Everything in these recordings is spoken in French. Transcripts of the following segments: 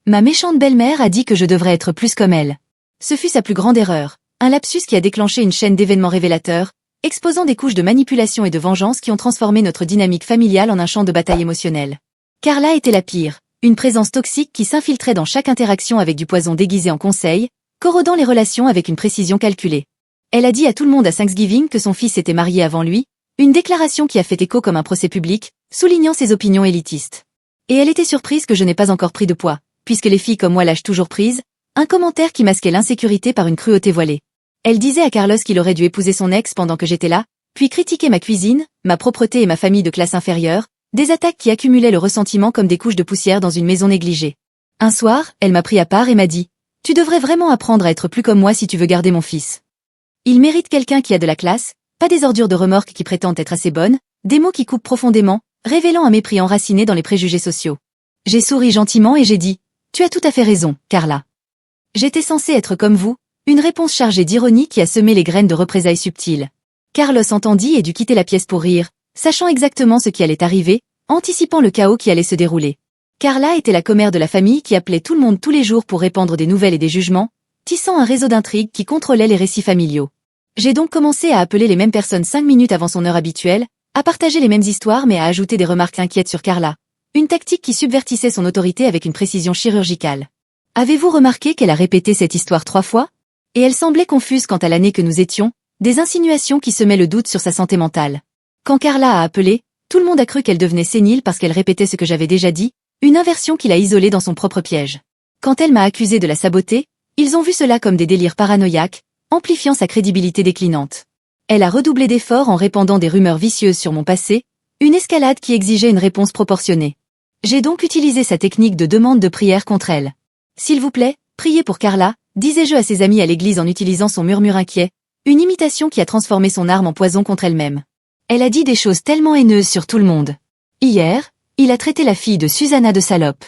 Ma méchante belle-mère a dit que je devrais être plus comme elle. Ce fut sa plus grande erreur, un lapsus qui a déclenché une chaîne d'événements révélateurs, exposant des couches de manipulation et de vengeance qui ont transformé notre dynamique familiale en un champ de bataille émotionnelle. Carla était la pire, une présence toxique qui s'infiltrait dans chaque interaction avec du poison déguisé en conseil, corrodant les relations avec une précision calculée. Elle a dit à tout le monde à Thanksgiving que son fils était marié avant lui, une déclaration qui a fait écho comme un procès public, soulignant ses opinions élitistes. Et elle était surprise que je n'ai pas encore pris de poids, puisque les filles comme moi lâchent toujours prise, un commentaire qui masquait l'insécurité par une cruauté voilée. Elle disait à Carlos qu'il aurait dû épouser son ex pendant que j'étais là, puis critiquer ma cuisine, ma propreté et ma famille de classe inférieure, des attaques qui accumulaient le ressentiment comme des couches de poussière dans une maison négligée. Un soir, elle m'a pris à part et m'a dit « Tu devrais vraiment apprendre à être plus comme moi si tu veux garder mon fils. Il mérite quelqu'un qui a de la classe, pas des ordures de remorque qui prétendent être assez bonnes, des mots qui coupent profondément, révélant un mépris enraciné dans les préjugés sociaux. » J'ai souri gentiment et j'ai dit « Tu as tout à fait raison, Carla. J'étais censée être comme vous », une réponse chargée d'ironie qui a semé les graines de représailles subtiles. Carlos entendit et dut quitter la pièce pour rire, sachant exactement ce qui allait arriver, anticipant le chaos qui allait se dérouler. Carla était la commère de la famille qui appelait tout le monde tous les jours pour répandre des nouvelles et des jugements, tissant un réseau d'intrigues qui contrôlait les récits familiaux. J'ai donc commencé à appeler les mêmes personnes 5 minutes avant son heure habituelle, à partager les mêmes histoires mais à ajouter des remarques inquiètes sur Carla. Une tactique qui subvertissait son autorité avec une précision chirurgicale. Avez-vous remarqué qu'elle a répété cette histoire 3 fois? Et elle semblait confuse quant à l'année que nous étions, des insinuations qui semaient le doute sur sa santé mentale. Quand Carla a appelé, tout le monde a cru qu'elle devenait sénile parce qu'elle répétait ce que j'avais déjà dit, une inversion qui l'a isolée dans son propre piège. Quand elle m'a accusé de la saboter, ils ont vu cela comme des délires paranoïaques, amplifiant sa crédibilité déclinante. Elle a redoublé d'efforts en répandant des rumeurs vicieuses sur mon passé, une escalade qui exigeait une réponse proportionnée. J'ai donc utilisé sa technique de demande de prière contre elle. S'il vous plaît, priez pour Carla, disais-je à ses amis à l'église en utilisant son murmure inquiet, une imitation qui a transformé son arme en poison contre elle-même. Elle a dit des choses tellement haineuses sur tout le monde. Hier, il a traité la fille de Susanna de salope.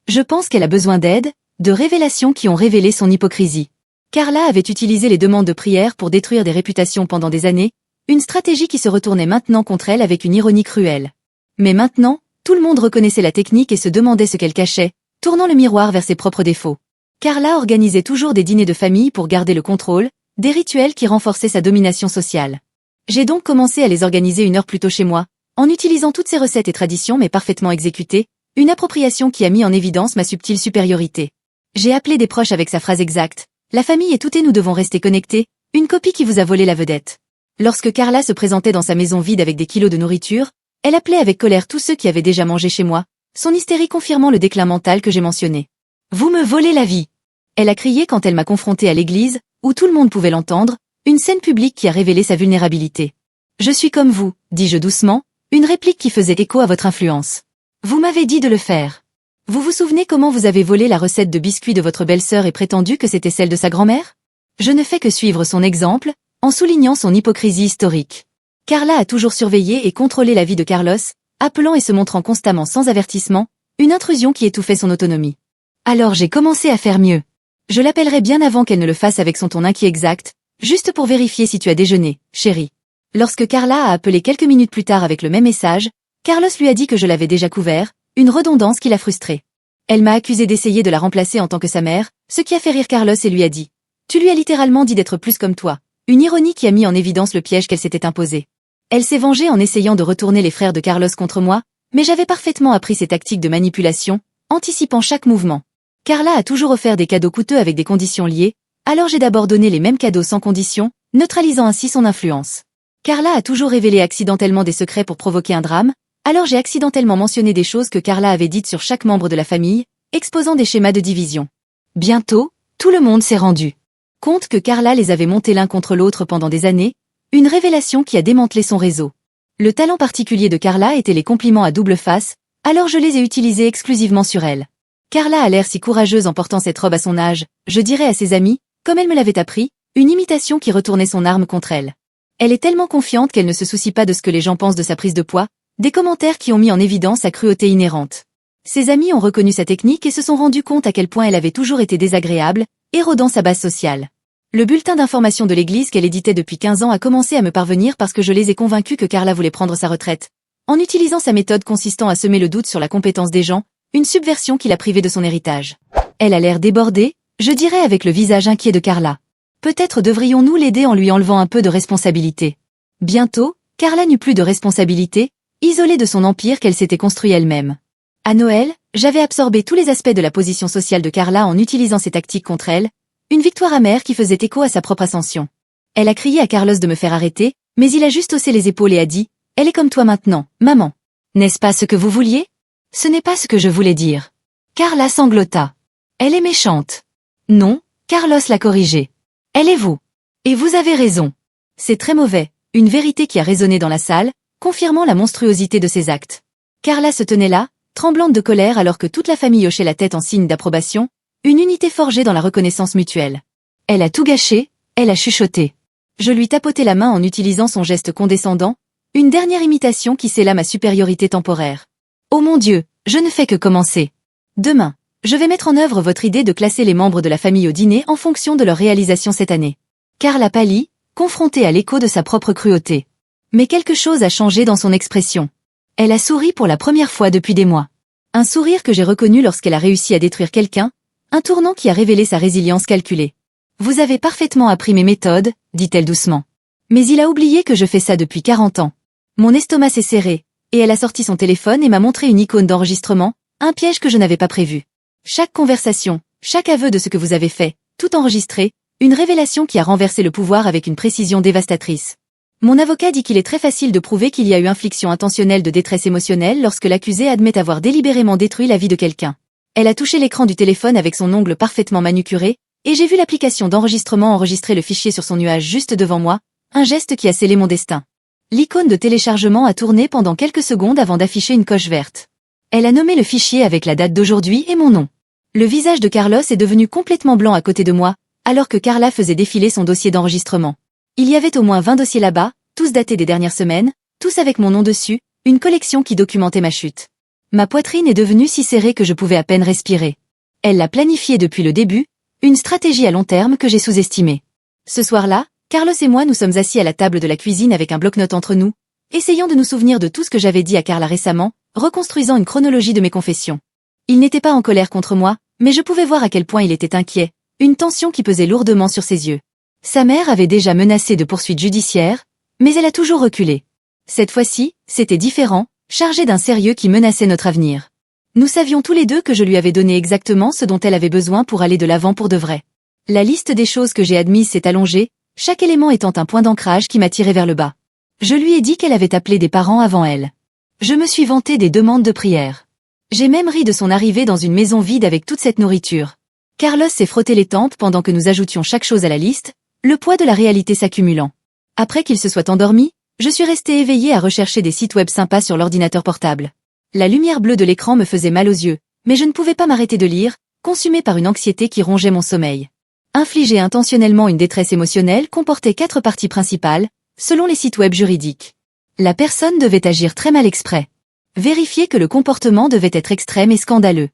Je pense qu'elle a besoin d'aide, de révélations qui ont révélé son hypocrisie. Carla avait utilisé les demandes de prière pour détruire des réputations pendant des années, une stratégie qui se retournait maintenant contre elle avec une ironie cruelle. Mais maintenant, tout le monde reconnaissait la technique et se demandait ce qu'elle cachait, tournant le miroir vers ses propres défauts. Carla organisait toujours des dîners de famille pour garder le contrôle, des rituels qui renforçaient sa domination sociale. J'ai donc commencé à les organiser 1 heure plus tôt chez moi, en utilisant toutes ces recettes et traditions mais parfaitement exécutées, une appropriation qui a mis en évidence ma subtile supériorité. J'ai appelé des proches avec sa phrase exacte, « La famille est tout et nous devons rester connectés », une copie qui vous a volé la vedette. Lorsque Carla se présentait dans sa maison vide avec des kilos de nourriture, elle appelait avec colère tous ceux qui avaient déjà mangé chez moi, son hystérie confirmant le déclin mental que j'ai mentionné. « Vous me volez la vie !» Elle a crié quand elle m'a confrontée à l'église, où tout le monde pouvait l'entendre, une scène publique qui a révélé sa vulnérabilité. « Je suis comme vous », dis-je doucement, une réplique qui faisait écho à votre influence. Vous m'avez dit de le faire. Vous vous souvenez comment vous avez volé la recette de biscuits de votre belle-sœur et prétendu que c'était celle de sa grand-mère? Je ne fais que suivre son exemple, en soulignant son hypocrisie historique. Carla a toujours surveillé et contrôlé la vie de Carlos, appelant et se montrant constamment sans avertissement, une intrusion qui étouffait son autonomie. Alors j'ai commencé à faire mieux. Je l'appellerai bien avant qu'elle ne le fasse avec son ton inquiet exact, juste pour vérifier si tu as déjeuné, chérie. Lorsque Carla a appelé quelques minutes plus tard avec le même message, Carlos lui a dit que je l'avais déjà couvert, une redondance qui l'a frustrée. Elle m'a accusé d'essayer de la remplacer en tant que sa mère, ce qui a fait rire Carlos et lui a dit « Tu lui as littéralement dit d'être plus comme toi », une ironie qui a mis en évidence le piège qu'elle s'était imposé. Elle s'est vengée en essayant de retourner les frères de Carlos contre moi, mais j'avais parfaitement appris ses tactiques de manipulation, anticipant chaque mouvement. Carla a toujours offert des cadeaux coûteux avec des conditions liées, alors j'ai d'abord donné les mêmes cadeaux sans condition, neutralisant ainsi son influence. Carla a toujours révélé accidentellement des secrets pour provoquer un drame, alors j'ai accidentellement mentionné des choses que Carla avait dites sur chaque membre de la famille, exposant des schémas de division. Bientôt, tout le monde s'est rendu compte que Carla les avait montés l'un contre l'autre pendant des années, une révélation qui a démantelé son réseau. Le talent particulier de Carla était les compliments à double face, alors je les ai utilisés exclusivement sur elle. Carla a l'air si courageuse en portant cette robe à son âge, je dirais à ses amis, comme elle me l'avait appris, une imitation qui retournait son arme contre elle. Elle est tellement confiante qu'elle ne se soucie pas de ce que les gens pensent de sa prise de poids, des commentaires qui ont mis en évidence sa cruauté inhérente. Ses amis ont reconnu sa technique et se sont rendus compte à quel point elle avait toujours été désagréable, érodant sa base sociale. Le bulletin d'information de l'église qu'elle éditait depuis 15 ans a commencé à me parvenir parce que je les ai convaincus que Carla voulait prendre sa retraite. En utilisant sa méthode consistant à semer le doute sur la compétence des gens, une subversion qui l'a privée de son héritage. Elle a l'air débordée, je dirais avec le visage inquiet de Carla. Peut-être devrions-nous l'aider en lui enlevant un peu de responsabilité. Bientôt, Carla n'eut plus de responsabilité, isolée de son empire qu'elle s'était construit elle-même. À Noël, j'avais absorbé tous les aspects de la position sociale de Carla en utilisant ses tactiques contre elle, une victoire amère qui faisait écho à sa propre ascension. Elle a crié à Carlos de me faire arrêter, mais il a juste haussé les épaules et a dit « Elle est comme toi maintenant, maman. N'est-ce pas ce que vous vouliez ?» Ce n'est pas ce que je voulais dire. Carla sanglota. Elle est méchante. Non, Carlos l'a corrigée. Elle est vous. Et vous avez raison. C'est très mauvais, une vérité qui a résonné dans la salle, confirmant la monstruosité de ses actes. Carla se tenait là, tremblante de colère alors que toute la famille hochait la tête en signe d'approbation, une unité forgée dans la reconnaissance mutuelle. Elle a tout gâché, elle a chuchoté. Je lui tapotai la main en utilisant son geste condescendant, une dernière imitation qui scella ma supériorité temporaire. Oh mon Dieu, je ne fais que commencer. Demain, je vais mettre en œuvre votre idée de classer les membres de la famille au dîner en fonction de leur réalisation cette année. Carla pâlit, confrontée à l'écho de sa propre cruauté. Mais quelque chose a changé dans son expression. Elle a souri pour la première fois depuis des mois. Un sourire que j'ai reconnu lorsqu'elle a réussi à détruire quelqu'un, un tournant qui a révélé sa résilience calculée. Vous avez parfaitement appris mes méthodes, dit-elle doucement. Mais il a oublié que je fais ça depuis 40 ans. Mon estomac s'est serré, et elle a sorti son téléphone et m'a montré une icône d'enregistrement, un piège que je n'avais pas prévu. Chaque conversation, chaque aveu de ce que vous avez fait, tout enregistré, une révélation qui a renversé le pouvoir avec une précision dévastatrice. Mon avocat dit qu'il est très facile de prouver qu'il y a eu infliction intentionnelle de détresse émotionnelle lorsque l'accusé admet avoir délibérément détruit la vie de quelqu'un. Elle a touché l'écran du téléphone avec son ongle parfaitement manucuré, et j'ai vu l'application d'enregistrement enregistrer le fichier sur son nuage juste devant moi, un geste qui a scellé mon destin. L'icône de téléchargement a tourné pendant quelques secondes avant d'afficher une coche verte. Elle a nommé le fichier avec la date d'aujourd'hui et mon nom. Le visage de Carlos est devenu complètement blanc à côté de moi, alors que Carla faisait défiler son dossier d'enregistrement. Il y avait au moins 20 dossiers là-bas, tous datés des dernières semaines, tous avec mon nom dessus, une collection qui documentait ma chute. Ma poitrine est devenue si serrée que je pouvais à peine respirer. Elle l'a planifiée depuis le début, une stratégie à long terme que j'ai sous-estimée. Ce soir-là, Carlos et moi nous sommes assis à la table de la cuisine avec un bloc-notes entre nous, essayant de nous souvenir de tout ce que j'avais dit à Carla récemment, reconstruisant une chronologie de mes confessions. Il n'était pas en colère contre moi, mais je pouvais voir à quel point il était inquiet, une tension qui pesait lourdement sur ses yeux. Sa mère avait déjà menacé de poursuites judiciaires, mais elle a toujours reculé. Cette fois-ci, c'était différent, chargé d'un sérieux qui menaçait notre avenir. Nous savions tous les deux que je lui avais donné exactement ce dont elle avait besoin pour aller de l'avant pour de vrai. La liste des choses que j'ai admises s'est allongée, chaque élément étant un point d'ancrage qui m'a tiré vers le bas. Je lui ai dit qu'elle avait appelé des parents avant elle. Je me suis vanté des demandes de prière. J'ai même ri de son arrivée dans une maison vide avec toute cette nourriture. Carlos s'est frotté les tempes pendant que nous ajoutions chaque chose à la liste, le poids de la réalité s'accumulant. Après qu'il se soit endormi, je suis restée éveillée à rechercher des sites web sympas sur l'ordinateur portable. La lumière bleue de l'écran me faisait mal aux yeux, mais je ne pouvais pas m'arrêter de lire, consumée par une anxiété qui rongeait mon sommeil. Infliger intentionnellement une détresse émotionnelle comportait 4 parties principales, selon les sites web juridiques. La personne devait agir très mal exprès. Vérifier que le comportement devait être extrême et scandaleux.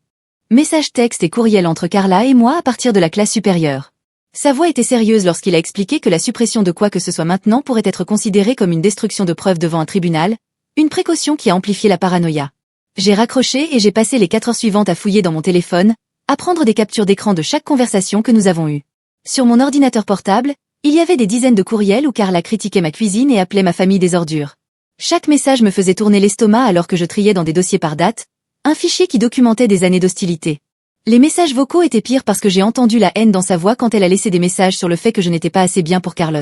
Messages texte et courriel entre Carla et moi à partir de la classe supérieure. Sa voix était sérieuse lorsqu'il a expliqué que la suppression de quoi que ce soit maintenant pourrait être considérée comme une destruction de preuves devant un tribunal, une précaution qui a amplifié la paranoïa. J'ai raccroché et j'ai passé les 4 heures suivantes à fouiller dans mon téléphone, à prendre des captures d'écran de chaque conversation que nous avons eue. Sur mon ordinateur portable, il y avait des dizaines de courriels où Carla critiquait ma cuisine et appelait ma famille des ordures. Chaque message me faisait tourner l'estomac alors que je triais dans des dossiers par date, un fichier qui documentait des années d'hostilité. Les messages vocaux étaient pires parce que j'ai entendu la haine dans sa voix quand elle a laissé des messages sur le fait que je n'étais pas assez bien pour Carlos.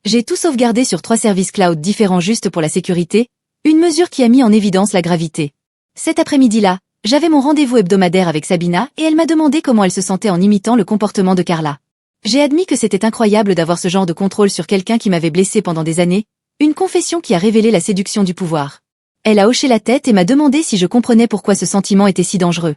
J'ai tout sauvegardé sur 3 services cloud différents juste pour la sécurité, une mesure qui a mis en évidence la gravité. Cet après-midi-là, j'avais mon rendez-vous hebdomadaire avec Sabina et elle m'a demandé comment elle se sentait en imitant le comportement de Carla. J'ai admis que c'était incroyable d'avoir ce genre de contrôle sur quelqu'un qui m'avait blessé pendant des années, une confession qui a révélé la séduction du pouvoir. Elle a hoché la tête et m'a demandé si je comprenais pourquoi ce sentiment était si dangereux.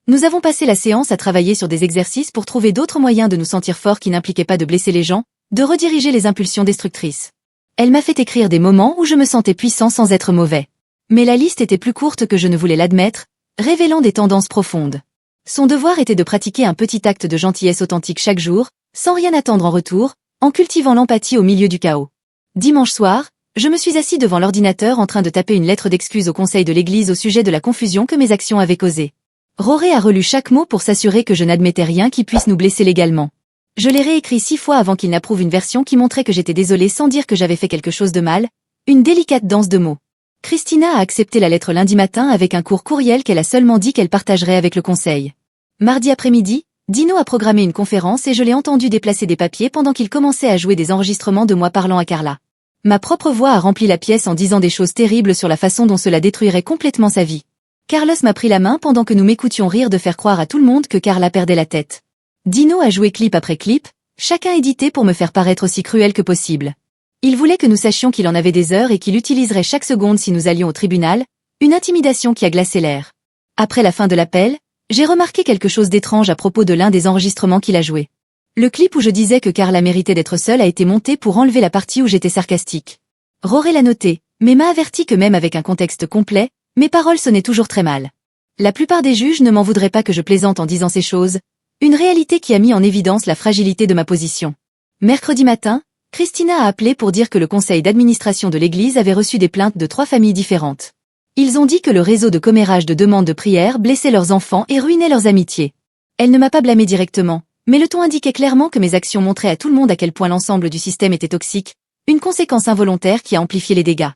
Nous avons passé la séance à travailler sur des exercices pour trouver d'autres moyens de nous sentir forts qui n'impliquaient pas de blesser les gens, de rediriger les impulsions destructrices. Elle m'a fait écrire des moments où je me sentais puissant sans être mauvais. Mais la liste était plus courte que je ne voulais l'admettre, révélant des tendances profondes. Son devoir était de pratiquer un petit acte de gentillesse authentique chaque jour, sans rien attendre en retour, en cultivant l'empathie au milieu du chaos. Dimanche soir, je me suis assis devant l'ordinateur en train de taper une lettre d'excuse au conseil de l'église au sujet de la confusion que mes actions avaient causée. Roré a relu chaque mot pour s'assurer que je n'admettais rien qui puisse nous blesser légalement. Je l'ai réécrit 6 fois avant qu'il n'approuve une version qui montrait que j'étais désolée sans dire que j'avais fait quelque chose de mal, une délicate danse de mots. Christina a accepté la lettre lundi matin avec un court courriel qu'elle a seulement dit qu'elle partagerait avec le conseil. Mardi après-midi, Dino a programmé une conférence et je l'ai entendu déplacer des papiers pendant qu'il commençait à jouer des enregistrements de moi parlant à Carla. Ma propre voix a rempli la pièce en disant des choses terribles sur la façon dont cela détruirait complètement sa vie. Carlos m'a pris la main pendant que nous m'écoutions rire de faire croire à tout le monde que Carla perdait la tête. Dino a joué clip après clip, chacun édité pour me faire paraître aussi cruel que possible. Il voulait que nous sachions qu'il en avait des heures et qu'il utiliserait chaque seconde si nous allions au tribunal, une intimidation qui a glacé l'air. Après la fin de l'appel, j'ai remarqué quelque chose d'étrange à propos de l'un des enregistrements qu'il a joué. Le clip où je disais que Carla méritait d'être seule a été monté pour enlever la partie où j'étais sarcastique. Roré l'a noté, mais m'a averti que même avec un contexte complet, mes paroles sonnaient toujours très mal. La plupart des juges ne m'en voudraient pas que je plaisante en disant ces choses, une réalité qui a mis en évidence la fragilité de ma position. Mercredi matin, Christina a appelé pour dire que le conseil d'administration de l'église avait reçu des plaintes de 3 familles différentes. Ils ont dit que le réseau de commérage de demandes de prière blessait leurs enfants et ruinait leurs amitiés. Elle ne m'a pas blâmé directement, mais le ton indiquait clairement que mes actions montraient à tout le monde à quel point l'ensemble du système était toxique, une conséquence involontaire qui a amplifié les dégâts.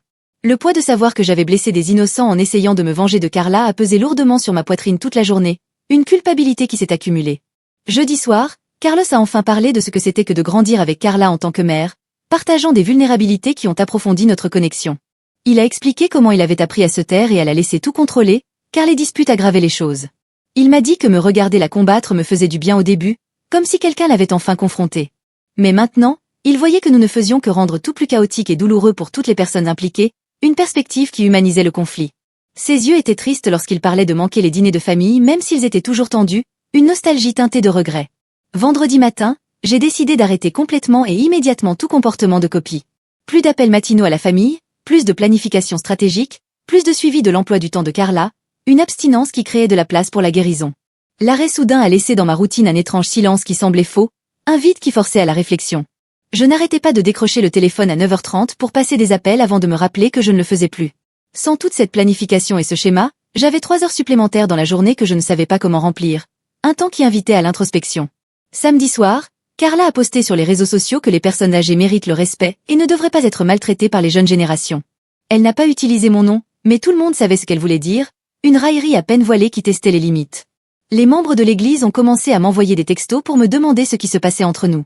Le poids de savoir que j'avais blessé des innocents en essayant de me venger de Carla a pesé lourdement sur ma poitrine toute la journée, une culpabilité qui s'est accumulée. Jeudi soir, Carlos a enfin parlé de ce que c'était que de grandir avec Carla en tant que mère, partageant des vulnérabilités qui ont approfondi notre connexion. Il a expliqué comment il avait appris à se taire et à la laisser tout contrôler, car les disputes aggravaient les choses. Il m'a dit que me regarder la combattre me faisait du bien au début, comme si quelqu'un l'avait enfin confrontée. Mais maintenant, il voyait que nous ne faisions que rendre tout plus chaotique et douloureux pour toutes les personnes impliquées, une perspective qui humanisait le conflit. Ses yeux étaient tristes lorsqu'il parlait de manquer les dîners de famille même s'ils étaient toujours tendus, une nostalgie teintée de regret. Vendredi matin, j'ai décidé d'arrêter complètement et immédiatement tout comportement de copie. Plus d'appels matinaux à la famille, plus de planification stratégique, plus de suivi de l'emploi du temps de Carla, une abstinence qui créait de la place pour la guérison. L'arrêt soudain a laissé dans ma routine un étrange silence qui semblait faux, un vide qui forçait à la réflexion. Je n'arrêtais pas de décrocher le téléphone à 9h30 pour passer des appels avant de me rappeler que je ne le faisais plus. Sans toute cette planification et ce schéma, j'avais 3 heures supplémentaires dans la journée que je ne savais pas comment remplir. Un temps qui invitait à l'introspection. Samedi soir, Carla a posté sur les réseaux sociaux que les personnes âgées méritent le respect et ne devraient pas être maltraitées par les jeunes générations. Elle n'a pas utilisé mon nom, mais tout le monde savait ce qu'elle voulait dire, une raillerie à peine voilée qui testait les limites. Les membres de l'église ont commencé à m'envoyer des textos pour me demander ce qui se passait entre nous.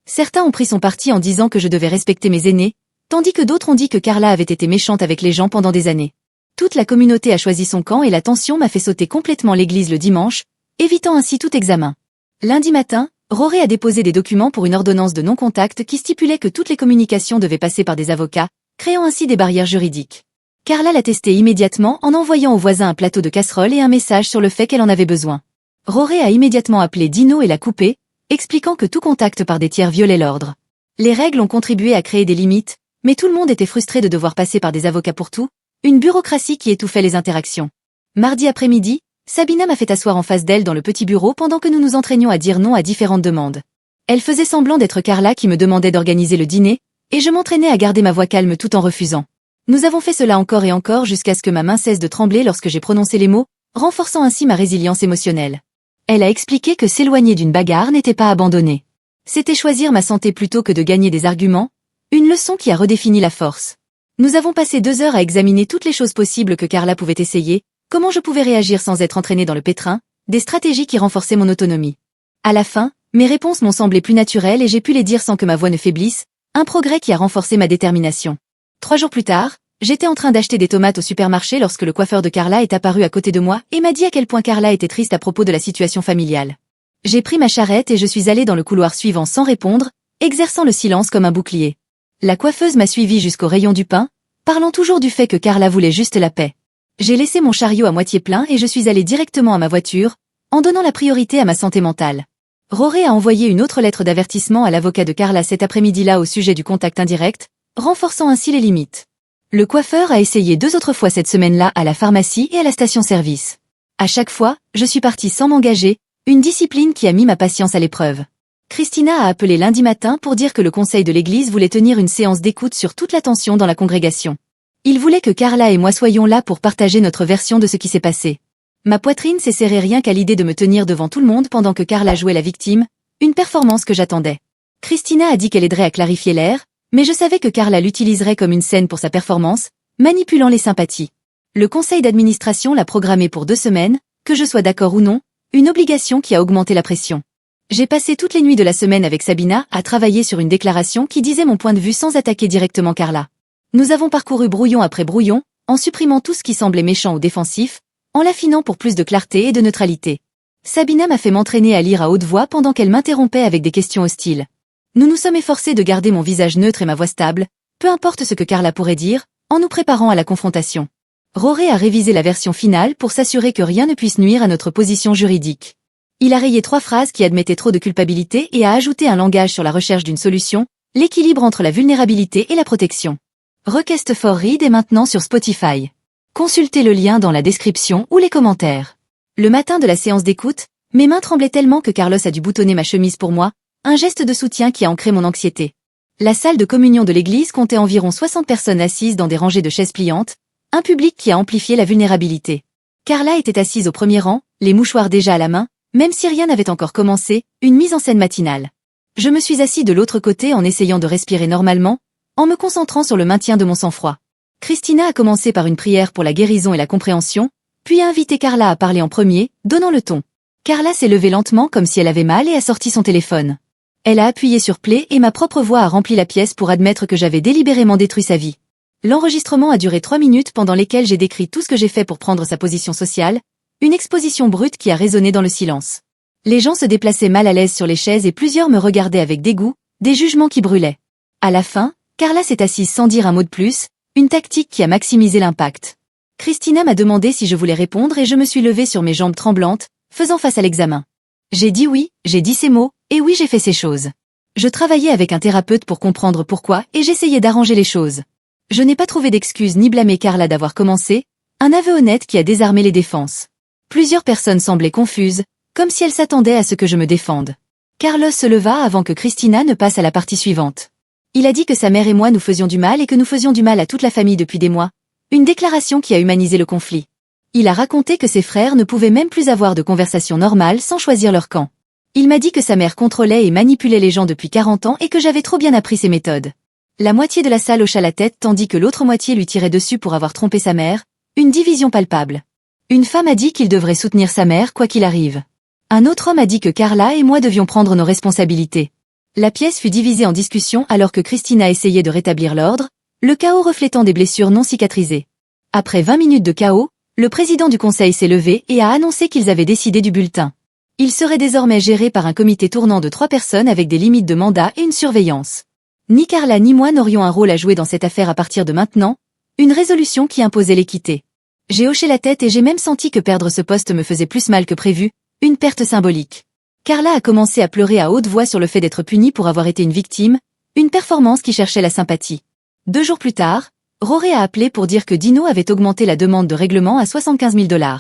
Certains ont pris son parti en disant que je devais respecter mes aînés, tandis que d'autres ont dit que Carla avait été méchante avec les gens pendant des années. Toute la communauté a choisi son camp et la tension m'a fait sauter complètement l'église le dimanche, évitant ainsi tout examen. Lundi matin, Roré a déposé des documents pour une ordonnance de non-contact qui stipulait que toutes les communications devaient passer par des avocats, créant ainsi des barrières juridiques. Carla l'a testé immédiatement en envoyant au voisin un plateau de casserole et un message sur le fait qu'elle en avait besoin. Roré a immédiatement appelé Dino et l'a coupé, expliquant que tout contact par des tiers violait l'ordre. Les règles ont contribué à créer des limites, mais tout le monde était frustré de devoir passer par des avocats pour tout, une bureaucratie qui étouffait les interactions. Mardi après-midi, Sabina m'a fait asseoir en face d'elle dans le petit bureau pendant que nous nous entraînions à dire non à différentes demandes. Elle faisait semblant d'être Carla qui me demandait d'organiser le dîner, et je m'entraînais à garder ma voix calme tout en refusant. Nous avons fait cela encore et encore jusqu'à ce que ma main cesse de trembler lorsque j'ai prononcé les mots, renforçant ainsi ma résilience émotionnelle. Elle a expliqué que s'éloigner d'une bagarre n'était pas abandonner. C'était choisir ma santé plutôt que de gagner des arguments, une leçon qui a redéfini la force. Nous avons passé 2 heures à examiner toutes les choses possibles que Carla pouvait essayer, comment je pouvais réagir sans être entraînée dans le pétrin, des stratégies qui renforçaient mon autonomie. À la fin, mes réponses m'ont semblé plus naturelles et j'ai pu les dire sans que ma voix ne faiblisse, un progrès qui a renforcé ma détermination. 3 jours plus tard, j'étais en train d'acheter des tomates au supermarché lorsque le coiffeur de Carla est apparu à côté de moi et m'a dit à quel point Carla était triste à propos de la situation familiale. J'ai pris ma charrette et je suis allée dans le couloir suivant sans répondre, exerçant le silence comme un bouclier. La coiffeuse m'a suivi jusqu'au rayon du pain, parlant toujours du fait que Carla voulait juste la paix. J'ai laissé mon chariot à moitié plein et je suis allée directement à ma voiture, en donnant la priorité à ma santé mentale. Roré a envoyé une autre lettre d'avertissement à l'avocat de Carla cet après-midi-là au sujet du contact indirect, renforçant ainsi les limites. Le coiffeur a essayé 2 autres fois cette semaine-là à la pharmacie et à la station-service. À chaque fois, je suis partie sans m'engager, une discipline qui a mis ma patience à l'épreuve. Christina a appelé lundi matin pour dire que le conseil de l'église voulait tenir une séance d'écoute sur toute la tension dans la congrégation. Il voulait que Carla et moi soyons là pour partager notre version de ce qui s'est passé. Ma poitrine s'est serrée rien qu'à l'idée de me tenir devant tout le monde pendant que Carla jouait la victime, une performance que j'attendais. Christina a dit qu'elle aiderait à clarifier l'air, mais je savais que Carla l'utiliserait comme une scène pour sa performance, manipulant les sympathies. Le conseil d'administration l'a programmée pour 2 semaines, que je sois d'accord ou non, une obligation qui a augmenté la pression. J'ai passé toutes les nuits de la semaine avec Sabina à travailler sur une déclaration qui disait mon point de vue sans attaquer directement Carla. Nous avons parcouru brouillon après brouillon, en supprimant tout ce qui semblait méchant ou défensif, en l'affinant pour plus de clarté et de neutralité. Sabina m'a fait m'entraîner à lire à haute voix pendant qu'elle m'interrompait avec des questions hostiles. Nous nous sommes efforcés de garder mon visage neutre et ma voix stable, peu importe ce que Carla pourrait dire, en nous préparant à la confrontation. Roré a révisé la version finale pour s'assurer que rien ne puisse nuire à notre position juridique. Il a rayé 3 phrases qui admettaient trop de culpabilité et a ajouté un langage sur la recherche d'une solution, l'équilibre entre la vulnérabilité et la protection. Request for Read est maintenant sur Spotify. Consultez le lien dans la description ou les commentaires. Le matin de la séance d'écoute, mes mains tremblaient tellement que Carlos a dû boutonner ma chemise pour moi, un geste de soutien qui a ancré mon anxiété. La salle de communion de l'église comptait environ 60 personnes assises dans des rangées de chaises pliantes, un public qui a amplifié la vulnérabilité. Carla était assise au premier rang, les mouchoirs déjà à la main, même si rien n'avait encore commencé, une mise en scène matinale. Je me suis assis de l'autre côté en essayant de respirer normalement, en me concentrant sur le maintien de mon sang-froid. Christina a commencé par une prière pour la guérison et la compréhension, puis a invité Carla à parler en premier, donnant le ton. Carla s'est levée lentement comme si elle avait mal et a sorti son téléphone. Elle a appuyé sur play et ma propre voix a rempli la pièce pour admettre que j'avais délibérément détruit sa vie. L'enregistrement a duré 3 minutes pendant lesquelles j'ai décrit tout ce que j'ai fait pour prendre sa position sociale, une exposition brute qui a résonné dans le silence. Les gens se déplaçaient mal à l'aise sur les chaises et plusieurs me regardaient avec dégoût, des jugements qui brûlaient. À la fin, Carla s'est assise sans dire un mot de plus, une tactique qui a maximisé l'impact. Christina m'a demandé si je voulais répondre et je me suis levée sur mes jambes tremblantes, faisant face à l'examen. J'ai dit oui, j'ai dit ces mots, et oui j'ai fait ces choses. Je travaillais avec un thérapeute pour comprendre pourquoi et j'essayais d'arranger les choses. Je n'ai pas trouvé d'excuse ni blâmé Carla d'avoir commencé, un aveu honnête qui a désarmé les défenses. Plusieurs personnes semblaient confuses, comme si elles s'attendaient à ce que je me défende. Carlos se leva avant que Christina ne passe à la partie suivante. Il a dit que sa mère et moi nous faisions du mal et que nous faisions du mal à toute la famille depuis des mois. Une déclaration qui a humanisé le conflit. Il a raconté que ses frères ne pouvaient même plus avoir de conversation normale sans choisir leur camp. Il m'a dit que sa mère contrôlait et manipulait les gens depuis 40 ans et que j'avais trop bien appris ses méthodes. La moitié de la salle hocha la tête tandis que l'autre moitié lui tirait dessus pour avoir trompé sa mère, une division palpable. Une femme a dit qu'il devrait soutenir sa mère quoi qu'il arrive. Un autre homme a dit que Carla et moi devions prendre nos responsabilités. La pièce fut divisée en discussions alors que Christina essayait de rétablir l'ordre, le chaos reflétant des blessures non cicatrisées. Après 20 minutes de chaos, le président du conseil s'est levé et a annoncé qu'ils avaient décidé du bulletin. Il serait désormais géré par un comité tournant de 3 personnes avec des limites de mandat et une surveillance. Ni Carla ni moi n'aurions un rôle à jouer dans cette affaire à partir de maintenant, une résolution qui imposait l'équité. J'ai hoché la tête et j'ai même senti que perdre ce poste me faisait plus mal que prévu, une perte symbolique. Carla a commencé à pleurer à haute voix sur le fait d'être punie pour avoir été une victime, une performance qui cherchait la sympathie. 2 jours plus tard, Roré a appelé pour dire que Dino avait augmenté la demande de règlement à 75 000 $.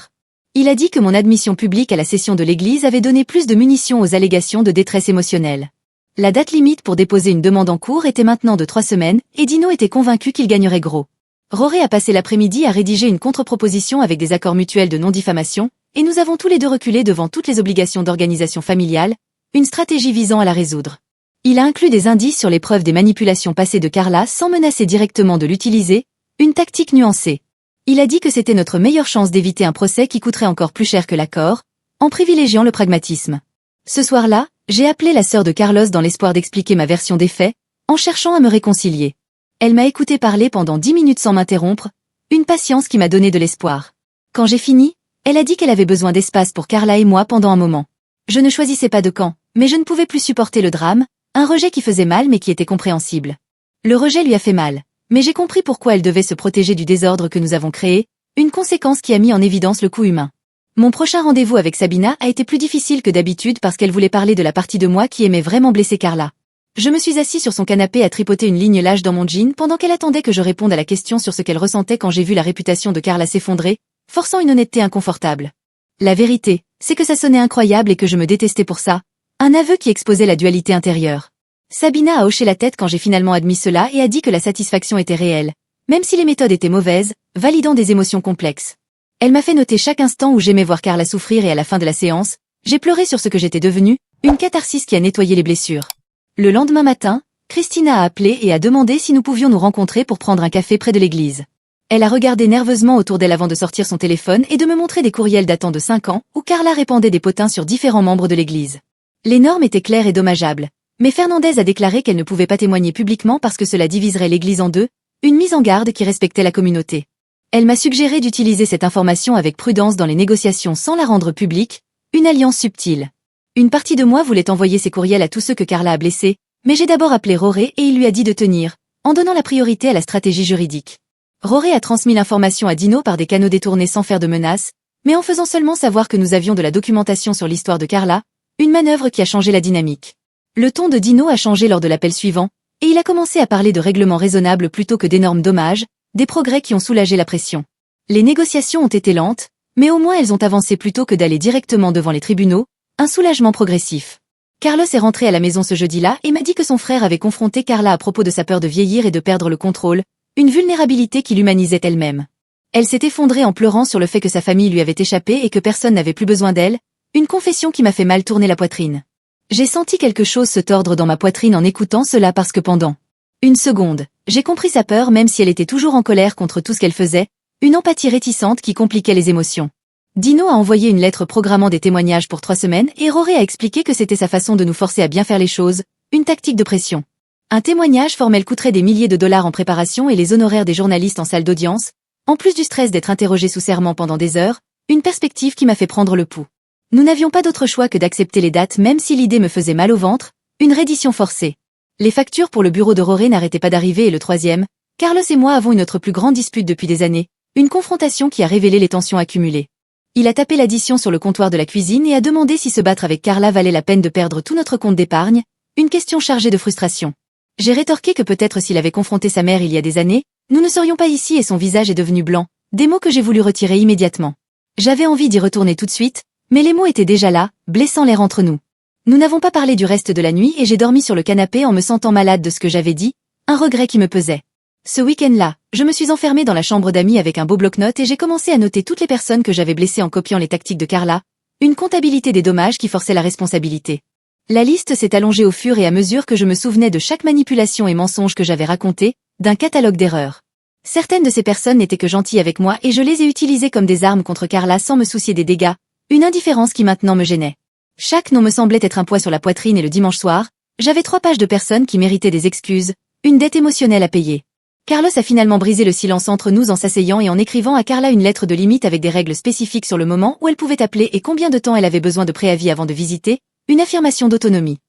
Il a dit que mon admission publique à la session de l'église avait donné plus de munitions aux allégations de détresse émotionnelle. La date limite pour déposer une demande en cours était maintenant de 3 semaines et Dino était convaincu qu'il gagnerait gros. Roré a passé l'après-midi à rédiger une contre-proposition avec des accords mutuels de non-diffamation, et nous avons tous les deux reculé devant toutes les obligations d'organisation familiale, une stratégie visant à la résoudre. Il a inclus des indices sur les preuves des manipulations passées de Carla sans menacer directement de l'utiliser, une tactique nuancée. Il a dit que c'était notre meilleure chance d'éviter un procès qui coûterait encore plus cher que l'accord, en privilégiant le pragmatisme. Ce soir-là, j'ai appelé la sœur de Carlos dans l'espoir d'expliquer ma version des faits, en cherchant à me réconcilier. Elle m'a écouté parler pendant 10 minutes sans m'interrompre, une patience qui m'a donné de l'espoir. Quand j'ai fini, elle a dit qu'elle avait besoin d'espace pour Carla et moi pendant un moment. Je ne choisissais pas de camp, mais je ne pouvais plus supporter le drame, un rejet qui faisait mal mais qui était compréhensible. Le rejet lui a fait mal, mais j'ai compris pourquoi elle devait se protéger du désordre que nous avons créé, une conséquence qui a mis en évidence le coût humain. Mon prochain rendez-vous avec Sabina a été plus difficile que d'habitude parce qu'elle voulait parler de la partie de moi qui aimait vraiment blesser Carla. Je me suis assis sur son canapé à tripoter une ligne lâche dans mon jean pendant qu'elle attendait que je réponde à la question sur ce qu'elle ressentait quand j'ai vu la réputation de Carla s'effondrer, forçant une honnêteté inconfortable. La vérité, c'est que ça sonnait incroyable et que je me détestais pour ça, un aveu qui exposait la dualité intérieure. Sabina a hoché la tête quand j'ai finalement admis cela et a dit que la satisfaction était réelle, même si les méthodes étaient mauvaises, validant des émotions complexes. Elle m'a fait noter chaque instant où j'aimais voir Carla souffrir et à la fin de la séance, j'ai pleuré sur ce que j'étais devenue, une catharsis qui a nettoyé les blessures. Le lendemain matin, Christina a appelé et a demandé si nous pouvions nous rencontrer pour prendre un café près de l'église. Elle a regardé nerveusement autour d'elle avant de sortir son téléphone et de me montrer des courriels datant de 5 ans, où Carla répandait des potins sur différents membres de l'église. Les normes étaient claires et dommageables, mais Fernandez a déclaré qu'elle ne pouvait pas témoigner publiquement parce que cela diviserait l'église en deux, une mise en garde qui respectait la communauté. Elle m'a suggéré d'utiliser cette information avec prudence dans les négociations sans la rendre publique, une alliance subtile. Une partie de moi voulait envoyer ces courriels à tous ceux que Carla a blessés, mais j'ai d'abord appelé Roré et il lui a dit de tenir, en donnant la priorité à la stratégie juridique. Roré a transmis l'information à Dino par des canaux détournés sans faire de menaces, mais en faisant seulement savoir que nous avions de la documentation sur l'histoire de Carla, une manœuvre qui a changé la dynamique. Le ton de Dino a changé lors de l'appel suivant, et il a commencé à parler de règlements raisonnables plutôt que d'énormes dommages, des progrès qui ont soulagé la pression. Les négociations ont été lentes, mais au moins elles ont avancé plutôt que d'aller directement devant les tribunaux, un soulagement progressif. Carlos est rentré à la maison ce jeudi-là et m'a dit que son frère avait confronté Carla à propos de sa peur de vieillir et de perdre le contrôle, une vulnérabilité qui l'humanisait elle-même. Elle s'est effondrée en pleurant sur le fait que sa famille lui avait échappé et que personne n'avait plus besoin d'elle, une confession qui m'a fait mal tourner la poitrine. J'ai senti quelque chose se tordre dans ma poitrine en écoutant cela parce que pendant une seconde, j'ai compris sa peur même si elle était toujours en colère contre tout ce qu'elle faisait, une empathie réticente qui compliquait les émotions. Dino a envoyé une lettre programmant des témoignages pour 3 semaines et Roré a expliqué que c'était sa façon de nous forcer à bien faire les choses, une tactique de pression. Un témoignage formel coûterait des milliers de dollars en préparation et les honoraires des journalistes en salle d'audience, en plus du stress d'être interrogé sous serment pendant des heures, une perspective qui m'a fait prendre le pouls. Nous n'avions pas d'autre choix que d'accepter les dates même si l'idée me faisait mal au ventre, une reddition forcée. Les factures pour le bureau de Roré n'arrêtaient pas d'arriver et le troisième, Carlos et moi avons eu notre plus grande dispute depuis des années, une confrontation qui a révélé les tensions accumulées. Il a tapé l'addition sur le comptoir de la cuisine et a demandé si se battre avec Carla valait la peine de perdre tout notre compte d'épargne, une question chargée de frustration. J'ai rétorqué que peut-être s'il avait confronté sa mère il y a des années, nous ne serions pas ici et son visage est devenu blanc, des mots que j'ai voulu retirer immédiatement. J'avais envie d'y retourner tout de suite, mais les mots étaient déjà là, blessant l'air entre nous. Nous n'avons pas parlé du reste de la nuit et j'ai dormi sur le canapé en me sentant malade de ce que j'avais dit, un regret qui me pesait. Ce week-end-là, je me suis enfermée dans la chambre d'amis avec un beau bloc-notes et j'ai commencé à noter toutes les personnes que j'avais blessées en copiant les tactiques de Carla, une comptabilité des dommages qui forçait la responsabilité. La liste s'est allongée au fur et à mesure que je me souvenais de chaque manipulation et mensonge que j'avais raconté, d'un catalogue d'erreurs. Certaines de ces personnes n'étaient que gentilles avec moi et je les ai utilisées comme des armes contre Carla sans me soucier des dégâts, une indifférence qui maintenant me gênait. Chaque nom me semblait être un poids sur la poitrine et le dimanche soir, j'avais 3 pages de personnes qui méritaient des excuses, une dette émotionnelle à payer. Carlos a finalement brisé le silence entre nous en s'asseyant et en écrivant à Carla une lettre de limite avec des règles spécifiques sur le moment où elle pouvait appeler et combien de temps elle avait besoin de préavis avant de visiter, une affirmation d'autonomie.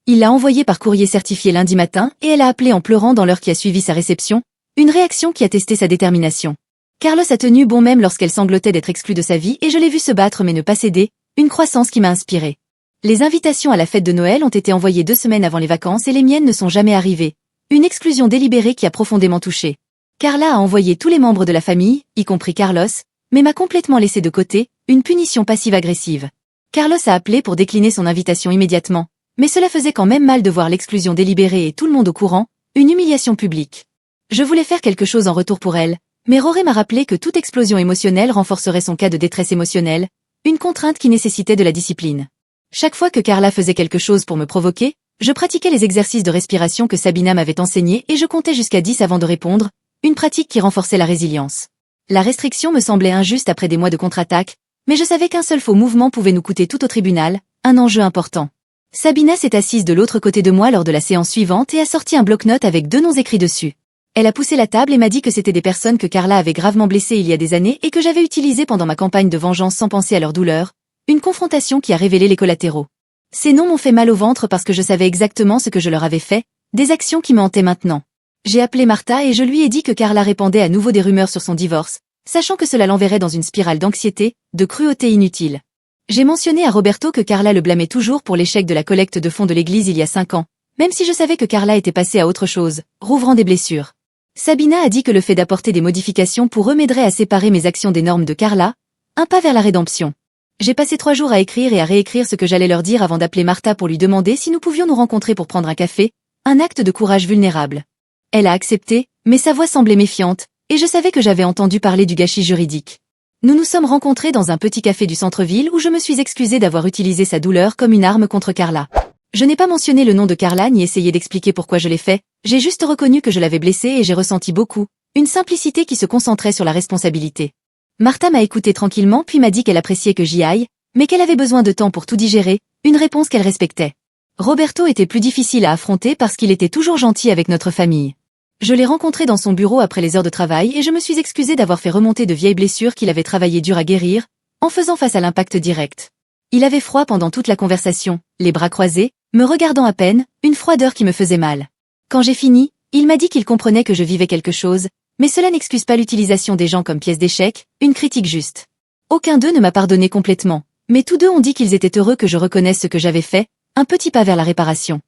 Il l'a envoyée par courrier certifié lundi matin et elle a appelé en pleurant dans l'heure qui a suivi sa réception, une réaction qui a testé sa détermination. Carlos a tenu bon même lorsqu'elle sanglotait d'être exclue de sa vie et je l'ai vue se battre mais ne pas céder, une croissance qui m'a inspirée. Les invitations à la fête de Noël ont été envoyées 2 semaines avant les vacances et les miennes ne sont jamais arrivées. Une exclusion délibérée qui a profondément touché. Carla a envoyé tous les membres de la famille, y compris Carlos, mais m'a complètement laissé de côté, une punition passive-agressive. Carlos a appelé pour décliner son invitation immédiatement, mais cela faisait quand même mal de voir l'exclusion délibérée et tout le monde au courant, une humiliation publique. Je voulais faire quelque chose en retour pour elle, mais Roré m'a rappelé que toute explosion émotionnelle renforcerait son cas de détresse émotionnelle, une contrainte qui nécessitait de la discipline. Chaque fois que Carla faisait quelque chose pour me provoquer, je pratiquais les exercices de respiration que Sabina m'avait enseignés et je comptais jusqu'à 10 avant de répondre, une pratique qui renforçait la résilience. La restriction me semblait injuste après des mois de contre-attaque, mais je savais qu'un seul faux mouvement pouvait nous coûter tout au tribunal, un enjeu important. Sabina s'est assise de l'autre côté de moi lors de la séance suivante et a sorti un bloc-notes avec 2 noms écrits dessus. Elle a poussé la table et m'a dit que c'était des personnes que Carla avait gravement blessées il y a des années et que j'avais utilisées pendant ma campagne de vengeance sans penser à leur douleur, une confrontation qui a révélé les collatéraux. Ces noms m'ont fait mal au ventre parce que je savais exactement ce que je leur avais fait, des actions qui me hantaient maintenant. J'ai appelé Martha et je lui ai dit que Carla répandait à nouveau des rumeurs sur son divorce, sachant que cela l'enverrait dans une spirale d'anxiété, de cruauté inutile. J'ai mentionné à Roberto que Carla le blâmait toujours pour l'échec de la collecte de fonds de l'église il y a 5 ans, même si je savais que Carla était passée à autre chose, rouvrant des blessures. Sabina a dit que le fait d'apporter des modifications pour eux m'aiderait à séparer mes actions des normes de Carla, un pas vers la rédemption. J'ai passé 3 jours à écrire et à réécrire ce que j'allais leur dire avant d'appeler Martha pour lui demander si nous pouvions nous rencontrer pour prendre un café, un acte de courage vulnérable. Elle a accepté, mais sa voix semblait méfiante, et je savais que j'avais entendu parler du gâchis juridique. Nous nous sommes rencontrés dans un petit café du centre-ville où je me suis excusée d'avoir utilisé sa douleur comme une arme contre Carla. Je n'ai pas mentionné le nom de Carla ni essayé d'expliquer pourquoi je l'ai fait, j'ai juste reconnu que je l'avais blessée et j'ai ressenti beaucoup, une simplicité qui se concentrait sur la responsabilité. Martha m'a écouté tranquillement puis m'a dit qu'elle appréciait que j'y aille, mais qu'elle avait besoin de temps pour tout digérer, une réponse qu'elle respectait. Roberto était plus difficile à affronter parce qu'il était toujours gentil avec notre famille. Je l'ai rencontré dans son bureau après les heures de travail et je me suis excusée d'avoir fait remonter de vieilles blessures qu'il avait travaillé dur à guérir, en faisant face à l'impact direct. Il avait froid pendant toute la conversation, les bras croisés, me regardant à peine, une froideur qui me faisait mal. Quand j'ai fini, il m'a dit qu'il comprenait que je vivais quelque chose, mais cela n'excuse pas l'utilisation des gens comme pièce d'échec, une critique juste. Aucun d'eux ne m'a pardonné complètement, mais tous deux ont dit qu'ils étaient heureux que je reconnaisse ce que j'avais fait, un petit pas vers la réparation.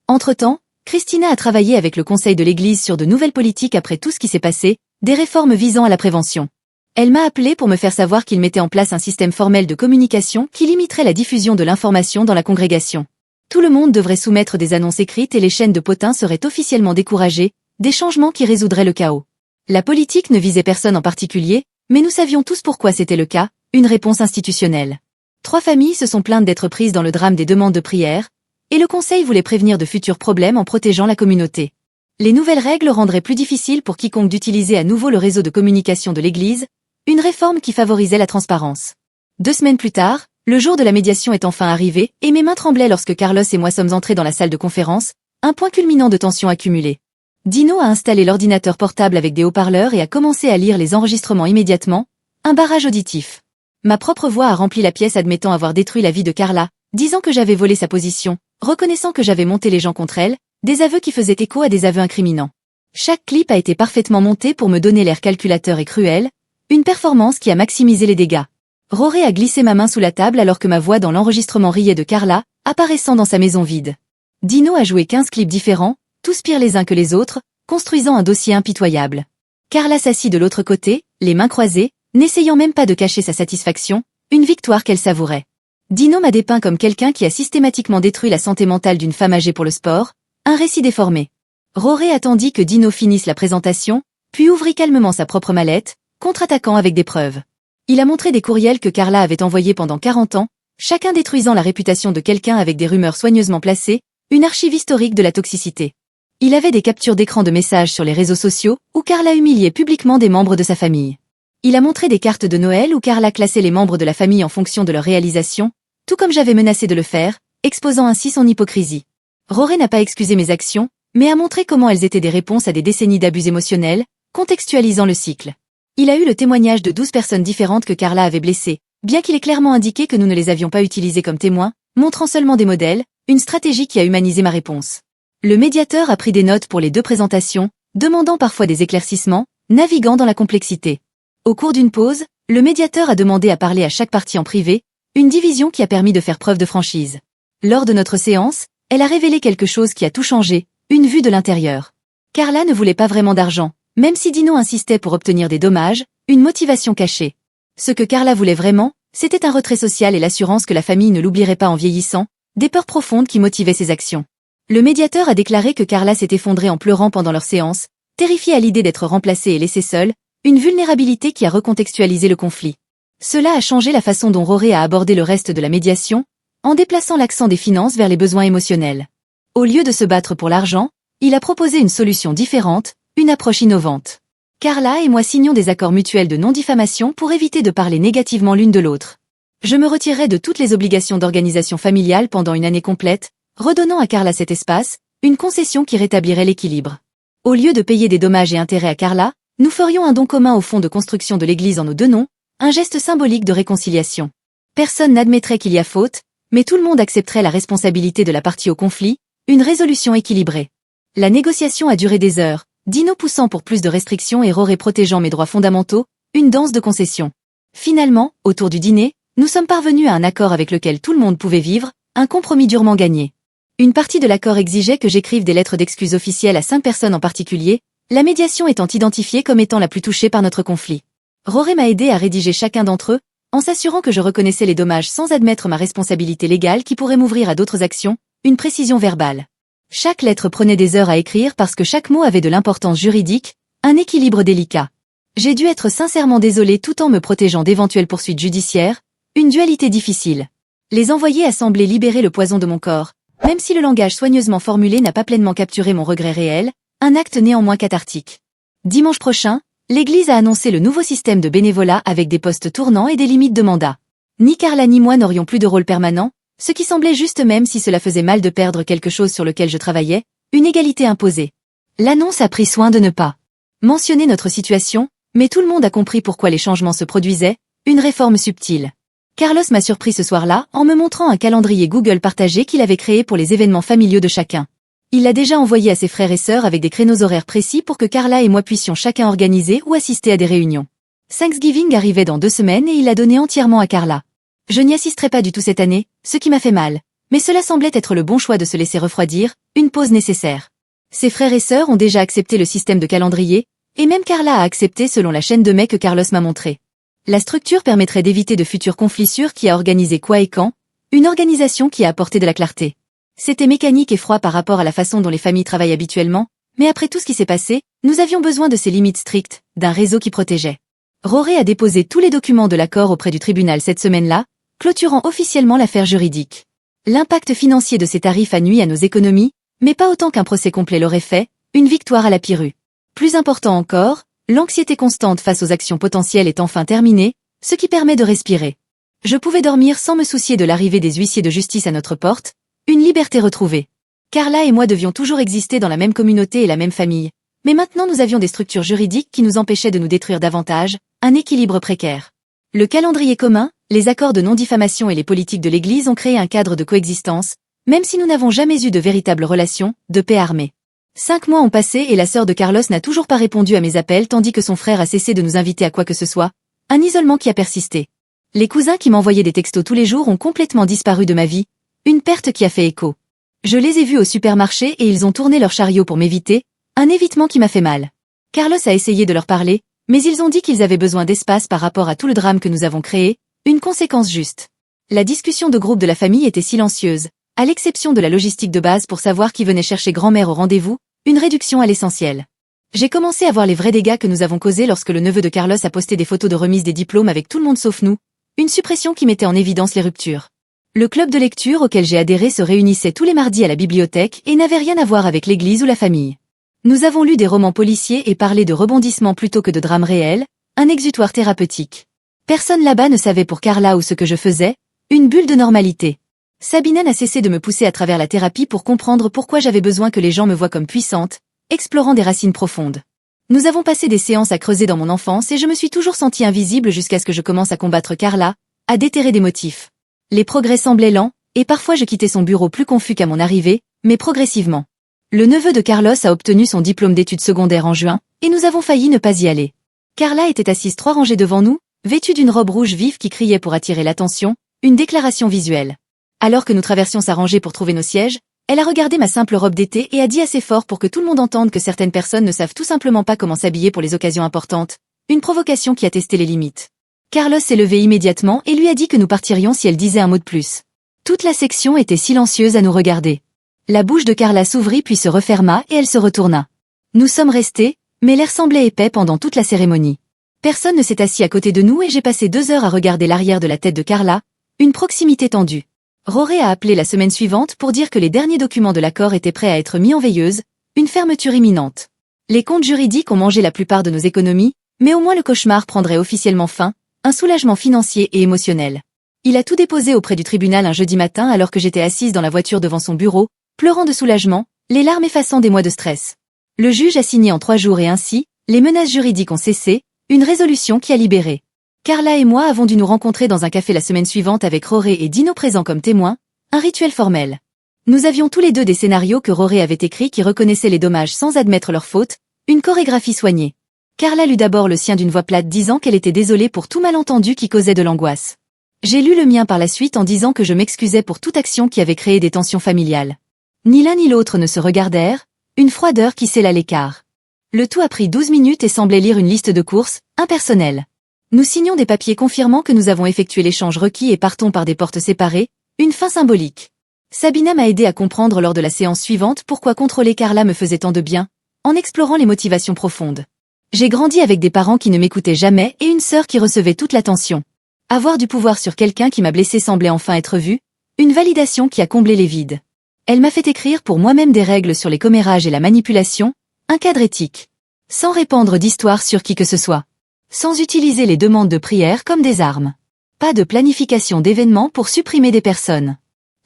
Entre-temps, Christina a travaillé avec le conseil de l'église sur de nouvelles politiques après tout ce qui s'est passé, des réformes visant à la prévention. Elle m'a appelé pour me faire savoir qu'il mettait en place un système formel de communication qui limiterait la diffusion de l'information dans la congrégation. Tout le monde devrait soumettre des annonces écrites et les chaînes de potins seraient officiellement découragées, des changements qui résoudraient le chaos. La politique ne visait personne en particulier, mais nous savions tous pourquoi c'était le cas, une réponse institutionnelle. 3 familles se sont plaintes d'être prises dans le drame des demandes de prière, et le conseil voulait prévenir de futurs problèmes en protégeant la communauté. Les nouvelles règles rendraient plus difficile pour quiconque d'utiliser à nouveau le réseau de communication de l'Église, une réforme qui favorisait la transparence. 2 semaines plus tard, le jour de la médiation est enfin arrivé, et mes mains tremblaient lorsque Carlos et moi sommes entrés dans la salle de conférence, un point culminant de tension accumulée. Dino a installé l'ordinateur portable avec des haut-parleurs et a commencé à lire les enregistrements immédiatement, un barrage auditif. Ma propre voix a rempli la pièce admettant avoir détruit la vie de Carla, disant que j'avais volé sa position, reconnaissant que j'avais monté les gens contre elle, des aveux qui faisaient écho à des aveux incriminants. Chaque clip a été parfaitement monté pour me donner l'air calculateur et cruel, une performance qui a maximisé les dégâts. Roré a glissé ma main sous la table alors que ma voix dans l'enregistrement riait de Carla, apparaissant dans sa maison vide. Dino a joué 15 clips différents, tous pires les uns que les autres, construisant un dossier impitoyable. Carla s'assit de l'autre côté, les mains croisées, n'essayant même pas de cacher sa satisfaction, une victoire qu'elle savourait. Dino m'a dépeint comme quelqu'un qui a systématiquement détruit la santé mentale d'une femme âgée pour le sport, un récit déformé. Roré attendit que Dino finisse la présentation, puis ouvrit calmement sa propre mallette, contre-attaquant avec des preuves. Il a montré des courriels que Carla avait envoyés pendant 40 ans, chacun détruisant la réputation de quelqu'un avec des rumeurs soigneusement placées, une archive historique de la toxicité. Il avait des captures d'écran de messages sur les réseaux sociaux, où Carla humiliait publiquement des membres de sa famille. Il a montré des cartes de Noël où Carla classait les membres de la famille en fonction de leur réalisation, tout comme j'avais menacé de le faire, exposant ainsi son hypocrisie. Roré n'a pas excusé mes actions, mais a montré comment elles étaient des réponses à des décennies d'abus émotionnels, contextualisant le cycle. Il a eu le témoignage de 12 personnes différentes que Carla avait blessées, bien qu'il ait clairement indiqué que nous ne les avions pas utilisées comme témoins, montrant seulement des modèles, une stratégie qui a humanisé ma réponse. Le médiateur a pris des notes pour les 2 présentations, demandant parfois des éclaircissements, naviguant dans la complexité. Au cours d'une pause, le médiateur a demandé à parler à chaque partie en privé, une division qui a permis de faire preuve de franchise. Lors de notre séance, elle a révélé quelque chose qui a tout changé, une vue de l'intérieur. Carla ne voulait pas vraiment d'argent, même si Dino insistait pour obtenir des dommages, une motivation cachée. Ce que Carla voulait vraiment, c'était un retrait social et l'assurance que la famille ne l'oublierait pas en vieillissant, des peurs profondes qui motivaient ses actions. Le médiateur a déclaré que Carla s'est effondrée en pleurant pendant leur séance, terrifiée à l'idée d'être remplacée et laissée seule, une vulnérabilité qui a recontextualisé le conflit. Cela a changé la façon dont Roré a abordé le reste de la médiation, en déplaçant l'accent des finances vers les besoins émotionnels. Au lieu de se battre pour l'argent, il a proposé une solution différente, une approche innovante. Carla et moi signons des accords mutuels de non-diffamation pour éviter de parler négativement l'une de l'autre. Je me retirerai de toutes les obligations d'organisation familiale pendant une année complète, redonnant à Carla cet espace, une concession qui rétablirait l'équilibre. Au lieu de payer des dommages et intérêts à Carla, nous ferions un don commun au fonds de construction de l'église en nos 2 noms, un geste symbolique de réconciliation. Personne n'admettrait qu'il y a faute, mais tout le monde accepterait la responsabilité de la partie au conflit, une résolution équilibrée. La négociation a duré des heures, Dino poussant pour plus de restrictions et Roré protégeant mes droits fondamentaux, une danse de concessions. Finalement, autour du dîner, nous sommes parvenus à un accord avec lequel tout le monde pouvait vivre, un compromis durement gagné. Une partie de l'accord exigeait que j'écrive des lettres d'excuses officielles à 5 personnes en particulier, la médiation étant identifiée comme étant la plus touchée par notre conflit. Roré m'a aidé à rédiger chacun d'entre eux, en s'assurant que je reconnaissais les dommages sans admettre ma responsabilité légale qui pourrait m'ouvrir à d'autres actions, une précision verbale. Chaque lettre prenait des heures à écrire parce que chaque mot avait de l'importance juridique, un équilibre délicat. J'ai dû être sincèrement désolée tout en me protégeant d'éventuelles poursuites judiciaires, une dualité difficile. Les envoyer a semblé libérer le poison de mon corps, même si le langage soigneusement formulé n'a pas pleinement capturé mon regret réel, un acte néanmoins cathartique. Dimanche prochain, l'Église a annoncé le nouveau système de bénévolat avec des postes tournants et des limites de mandat. Ni Carla ni moi n'aurions plus de rôle permanent, ce qui semblait juste même si cela faisait mal de perdre quelque chose sur lequel je travaillais, une égalité imposée. L'annonce a pris soin de ne pas mentionner notre situation, mais tout le monde a compris pourquoi les changements se produisaient, une réforme subtile. Carlos m'a surpris ce soir-là en me montrant un calendrier Google partagé qu'il avait créé pour les événements familiaux de chacun. Il l'a déjà envoyé à ses frères et sœurs avec des créneaux horaires précis pour que Carla et moi puissions chacun organiser ou assister à des réunions. Thanksgiving arrivait dans 2 semaines et il l'a donné entièrement à Carla. Je n'y assisterai pas du tout cette année, ce qui m'a fait mal, mais cela semblait être le bon choix de se laisser refroidir, une pause nécessaire. Ses frères et sœurs ont déjà accepté le système de calendrier, et même Carla a accepté selon la chaîne de mails que Carlos m'a montrée. La structure permettrait d'éviter de futurs conflits sur qui a organisé quoi et quand, une organisation qui a apporté de la clarté. C'était mécanique et froid par rapport à la façon dont les familles travaillent habituellement, mais après tout ce qui s'est passé, nous avions besoin de ces limites strictes, d'un réseau qui protégeait. Roré a déposé tous les documents de l'accord auprès du tribunal cette semaine-là, clôturant officiellement l'affaire juridique. L'impact financier de ces tarifs a nui à nos économies, mais pas autant qu'un procès complet l'aurait fait, une victoire à la Pirue. Plus important encore, l'anxiété constante face aux actions potentielles est enfin terminée, ce qui permet de respirer. Je pouvais dormir sans me soucier de l'arrivée des huissiers de justice à notre porte, une liberté retrouvée. Carla et moi devions toujours exister dans la même communauté et la même famille, mais maintenant nous avions des structures juridiques qui nous empêchaient de nous détruire davantage, un équilibre précaire. Le calendrier commun, les accords de non-diffamation et les politiques de l'Église ont créé un cadre de coexistence, même si nous n'avons jamais eu de véritables relations, de paix armée. 5 mois ont passé et la sœur de Carlos n'a toujours pas répondu à mes appels tandis que son frère a cessé de nous inviter à quoi que ce soit, un isolement qui a persisté. Les cousins qui m'envoyaient des textos tous les jours ont complètement disparu de ma vie, une perte qui a fait écho. Je les ai vus au supermarché et ils ont tourné leur chariot pour m'éviter, un évitement qui m'a fait mal. Carlos a essayé de leur parler, mais ils ont dit qu'ils avaient besoin d'espace par rapport à tout le drame que nous avons créé, une conséquence juste. La discussion de groupe de la famille était silencieuse, à l'exception de la logistique de base pour savoir qui venait chercher grand-mère au rendez-vous, une réduction à l'essentiel. J'ai commencé à voir les vrais dégâts que nous avons causés lorsque le neveu de Carlos a posté des photos de remise des diplômes avec tout le monde sauf nous, une suppression qui mettait en évidence les ruptures. Le club de lecture auquel j'ai adhéré se réunissait tous les mardis à la bibliothèque et n'avait rien à voir avec l'église ou la famille. Nous avons lu des romans policiers et parlé de rebondissements plutôt que de drames réels, un exutoire thérapeutique. Personne là-bas ne savait pour Carla ou ce que je faisais, une bulle de normalité. Sabina n'a cessé de me pousser à travers la thérapie pour comprendre pourquoi j'avais besoin que les gens me voient comme puissante, explorant des racines profondes. Nous avons passé des séances à creuser dans mon enfance et je me suis toujours sentie invisible jusqu'à ce que je commence à combattre Carla, à déterrer des motifs. Les progrès semblaient lents, et parfois je quittais son bureau plus confus qu'à mon arrivée, mais progressivement. Le neveu de Carlos a obtenu son diplôme d'études secondaires en juin, et nous avons failli ne pas y aller. Carla était assise 3 rangées devant nous, vêtue d'une robe rouge vive qui criait pour attirer l'attention, une déclaration visuelle. Alors que nous traversions sa rangée pour trouver nos sièges, elle a regardé ma simple robe d'été et a dit assez fort pour que tout le monde entende que certaines personnes ne savent tout simplement pas comment s'habiller pour les occasions importantes, une provocation qui a testé les limites. Carlos s'est levé immédiatement et lui a dit que nous partirions si elle disait un mot de plus. Toute la section était silencieuse à nous regarder. La bouche de Carla s'ouvrit puis se referma et elle se retourna. Nous sommes restés, mais l'air semblait épais pendant toute la cérémonie. Personne ne s'est assis à côté de nous et j'ai passé 2 heures à regarder l'arrière de la tête de Carla, une proximité tendue. Roré a appelé la semaine suivante pour dire que les derniers documents de l'accord étaient prêts à être mis en veilleuse, une fermeture imminente. Les comptes juridiques ont mangé la plupart de nos économies, mais au moins le cauchemar prendrait officiellement fin, un soulagement financier et émotionnel. Il a tout déposé auprès du tribunal un jeudi matin alors que j'étais assise dans la voiture devant son bureau, pleurant de soulagement, les larmes effaçant des mois de stress. Le juge a signé en 3 jours et ainsi, les menaces juridiques ont cessé, une résolution qui a libéré. Carla et moi avons dû nous rencontrer dans un café la semaine suivante avec Roré et Dino présents comme témoins, un rituel formel. Nous avions tous les deux des scénarios que Roré avait écrits qui reconnaissaient les dommages sans admettre leur faute, une chorégraphie soignée. Carla lut d'abord le sien d'une voix plate disant qu'elle était désolée pour tout malentendu qui causait de l'angoisse. J'ai lu le mien par la suite en disant que je m'excusais pour toute action qui avait créé des tensions familiales. Ni l'un ni l'autre ne se regardèrent, une froideur qui scella l'écart. Le tout a pris 12 minutes et semblait lire une liste de courses, impersonnelle. Nous signons des papiers confirmant que nous avons effectué l'échange requis et partons par des portes séparées, une fin symbolique. Sabina m'a aidé à comprendre lors de la séance suivante pourquoi contrôler Carla me faisait tant de bien, en explorant les motivations profondes. J'ai grandi avec des parents qui ne m'écoutaient jamais et une sœur qui recevait toute l'attention. Avoir du pouvoir sur quelqu'un qui m'a blessé semblait enfin être vu, une validation qui a comblé les vides. Elle m'a fait écrire pour moi-même des règles sur les commérages et la manipulation, un cadre éthique. Sans répandre d'histoires sur qui que ce soit. Sans utiliser les demandes de prière comme des armes. Pas de planification d'événements pour supprimer des personnes.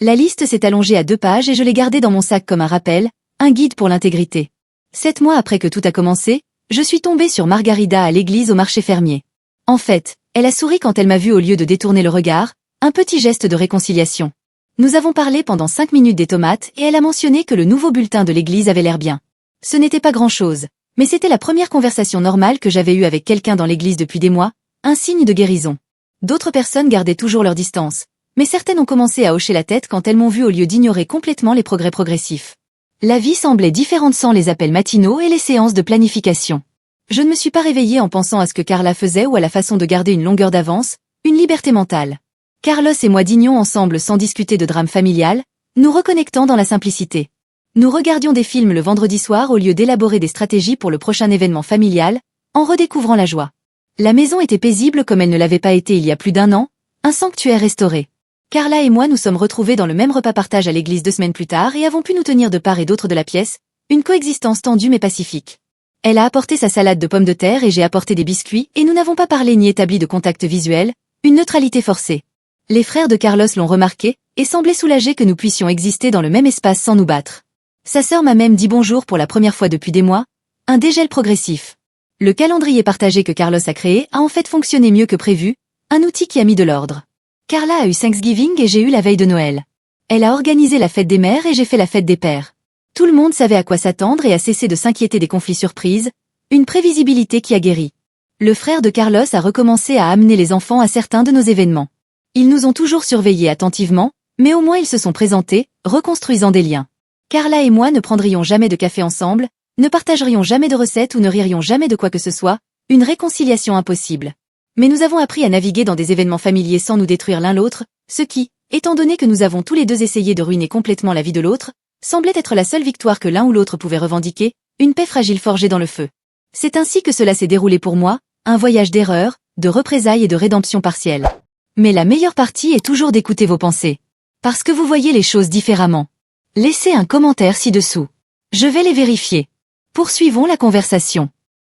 La liste s'est allongée à 2 pages et je l'ai gardée dans mon sac comme un rappel, un guide pour l'intégrité. 7 mois après que tout a commencé, je suis tombée sur Margarida à l'église au marché fermier. En fait, elle a souri quand elle m'a vue au lieu de détourner le regard, un petit geste de réconciliation. Nous avons parlé pendant 5 minutes des tomates et elle a mentionné que le nouveau bulletin de l'église avait l'air bien. Ce n'était pas grand-chose, mais c'était la première conversation normale que j'avais eue avec quelqu'un dans l'église depuis des mois, un signe de guérison. D'autres personnes gardaient toujours leur distance, mais certaines ont commencé à hocher la tête quand elles m'ont vue au lieu d'ignorer complètement les progrès progressifs. La vie semblait différente sans les appels matinaux et les séances de planification. Je ne me suis pas réveillée en pensant à ce que Carla faisait ou à la façon de garder une longueur d'avance, une liberté mentale. Carlos et moi dînions ensemble sans discuter de drame familial, nous reconnectant dans la simplicité. Nous regardions des films le vendredi soir au lieu d'élaborer des stratégies pour le prochain événement familial, en redécouvrant la joie. La maison était paisible comme elle ne l'avait pas été il y a plus d'1 an, un sanctuaire restauré. Carla et moi nous sommes retrouvés dans le même repas partage à l'église 2 semaines plus tard et avons pu nous tenir de part et d'autre de la pièce, une coexistence tendue mais pacifique. Elle a apporté sa salade de pommes de terre et j'ai apporté des biscuits et nous n'avons pas parlé ni établi de contact visuel, une neutralité forcée. Les frères de Carlos l'ont remarqué et semblaient soulagés que nous puissions exister dans le même espace sans nous battre. Sa sœur m'a même dit bonjour pour la première fois depuis des mois, un dégel progressif. Le calendrier partagé que Carlos a créé a en fait fonctionné mieux que prévu, un outil qui a mis de l'ordre. Carla a eu Thanksgiving et j'ai eu la veille de Noël. Elle a organisé la fête des mères et j'ai fait la fête des pères. Tout le monde savait à quoi s'attendre et a cessé de s'inquiéter des conflits surprises, une prévisibilité qui a guéri. Le frère de Carlos a recommencé à amener les enfants à certains de nos événements. Ils nous ont toujours surveillés attentivement, mais au moins ils se sont présentés, reconstruisant des liens. Carla et moi ne prendrions jamais de café ensemble, ne partagerions jamais de recettes ou ne ririons jamais de quoi que ce soit, une réconciliation impossible. Mais nous avons appris à naviguer dans des événements familiers sans nous détruire l'un l'autre, ce qui, étant donné que nous avons tous les deux essayé de ruiner complètement la vie de l'autre, semblait être la seule victoire que l'un ou l'autre pouvait revendiquer, une paix fragile forgée dans le feu. C'est ainsi que cela s'est déroulé pour moi, un voyage d'erreur, de représailles et de rédemption partielle. Mais la meilleure partie est toujours d'écouter vos pensées. Parce que vous voyez les choses différemment. Laissez un commentaire ci-dessous. Je vais les vérifier. Poursuivons la conversation.